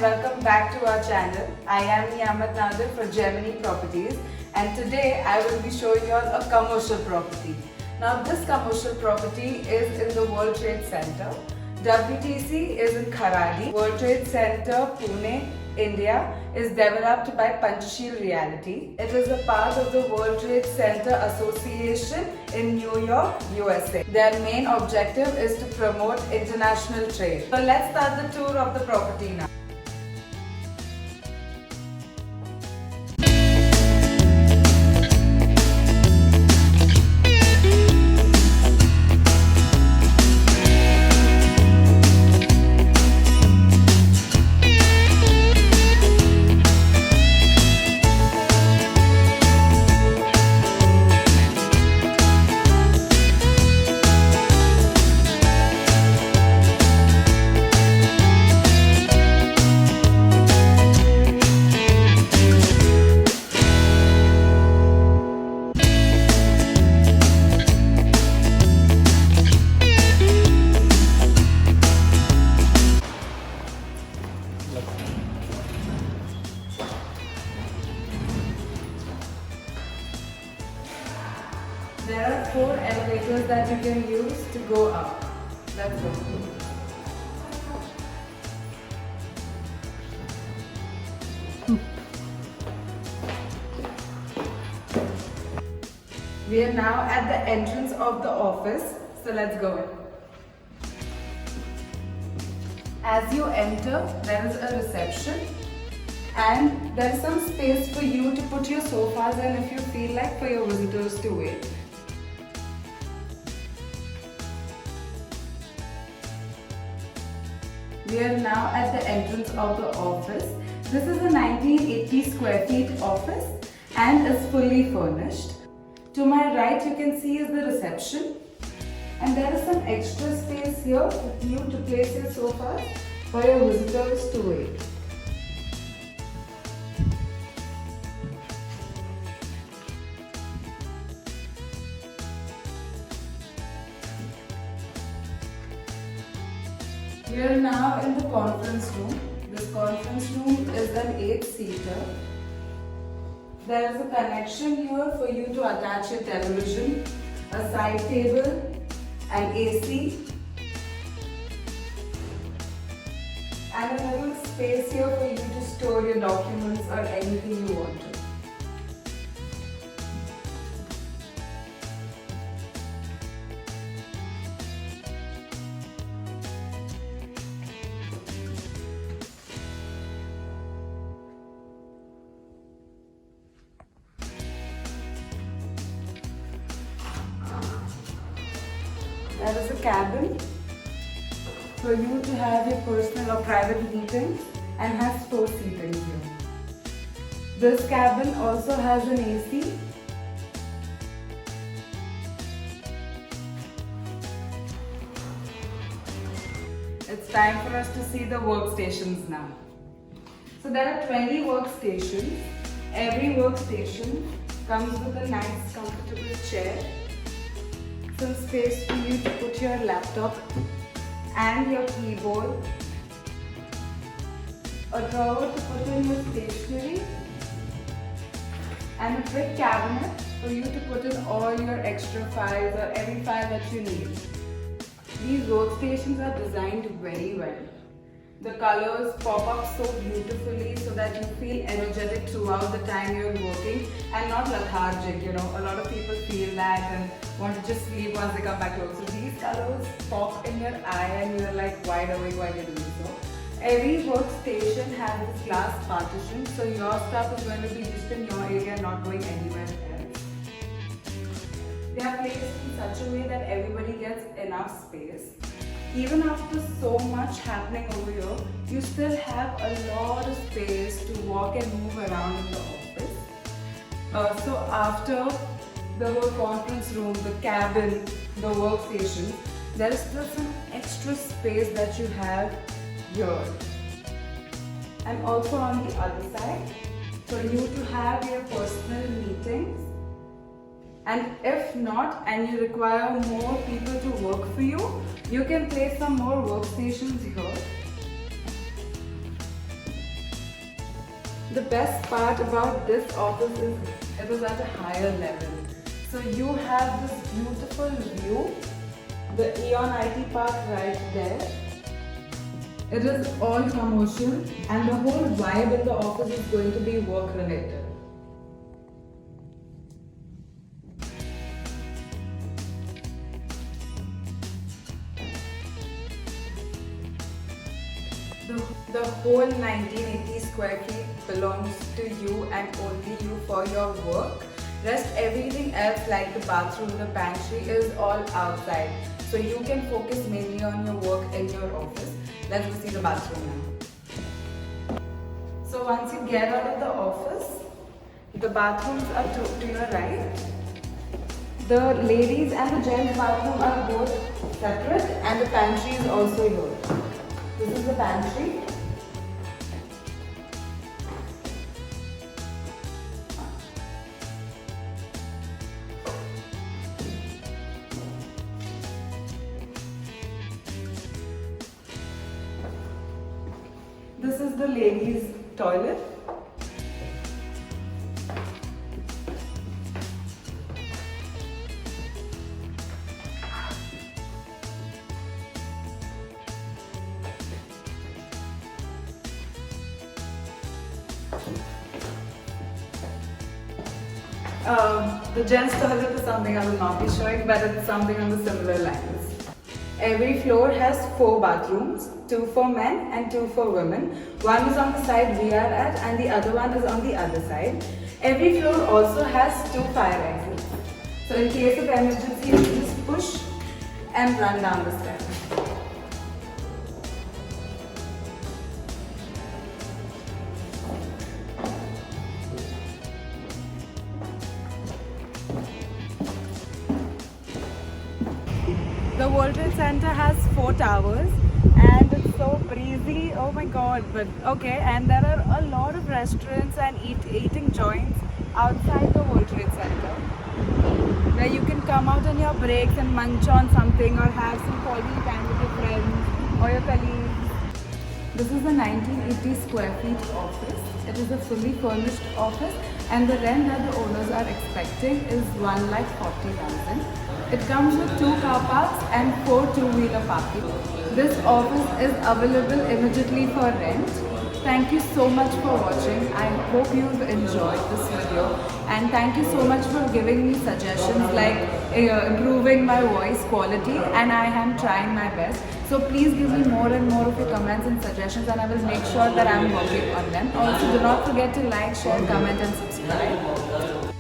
welcome back to our channel. I am Niyamat Nadir for Gemini Properties, and today I will be showing you all a commercial property. Now this commercial property is in the World Trade Center. WTC is in Kharadi. World Trade Center, Pune, India is developed by Panchsheel Realty. It is a part of the World Trade Center Association in New York, USA. Their main objective is to promote international trade. So let's start the tour of the property now. There are 4 elevators that you can use to go up. Let's go. We are now at the entrance of the office, so let's go in. As you enter, there is a reception. And there is some space for you to put your sofas in if you feel like, for your visitors to wait. We are now at the entrance of the office. This is a 1980 square feet office and is fully furnished. To my right you can see is the reception, and there is some extra space here for you to place your sofas for your visitors to wait. We are now in the conference room. This conference room is an 8-seater. There is a connection here for you to attach your television, a side table, an AC, and a little space here for you to store your documents or anything you want to. There is a cabin for you to have your personal or private meetings and has 4 seating here. This cabin also has an AC. It's time for us to see the workstations now. So there are 20 workstations. Every workstation comes with a nice comfortable chair, some space for you to put your laptop and your keyboard, a drawer to put in your stationery, and a quick cabinet for you to put in all your extra files or every file that you need. These workstations are designed very well. The colors pop up so beautifully so that you feel energetic throughout the time you're working and not lethargic. You know, a lot of people feel that and want to just sleep once they come back to work. So these colors pop in your eye and you're like wide awake while you're doing so. Every workstation has this glass partition, so your stuff is going to be just in your area, not going anywhere else. They are placed in such a way that everybody gets enough space. Even after so much happening over here, you still have a lot of space to walk and move around in the office. So after the whole conference room, the cabin, the workstation, there is still some extra space that you have here. And also on the other side, for you to have your personal meetings. And if not, and you require more people to work for you, you can place some more workstations here. The best part about this office is it is at a higher level. So you have this beautiful view, the Eon IT Park right there. It is all commercial and the whole vibe in the office is going to be work related. The whole 1980 square feet belongs to you and only you for your work. Rest everything else like the bathroom, the pantry is all outside. So you can focus mainly on your work in your office. Let's go see the bathroom now. So once you get out of the office, the bathrooms are to your right. The ladies and the gents bathroom are both separate and the pantry is also here. This is the pantry. This is the ladies' toilet. The gents' toilet is something I will not be showing, but it's something on the similar lines. Every floor has 4 bathrooms, 2 for men and 2 for women. One is on the side we are at and the other one is on the other side. Every floor also has 2 fire exits. So in case of emergency, you just push and run down the stairs. The World Trade Center has 4 towers and it's so breezy, oh my god, but okay, and there are a lot of restaurants and eating joints outside the World Trade Center where you can come out on your breaks and munch on something or have some quality time with your friends or your colleagues. This is a 1980 square feet office. It is a fully furnished office and the rent that the owners are expecting is 1,40,000. It comes with 2 car parks and 4 two-wheeler parking. This office is available immediately for rent. Thank you so much for watching. I hope you've enjoyed this video and thank you so much for giving me suggestions like improving my voice quality, and I am trying my best. So please give me more and more of your comments and suggestions and I will make sure that I am working on them. Also do not forget to like, share, comment and subscribe.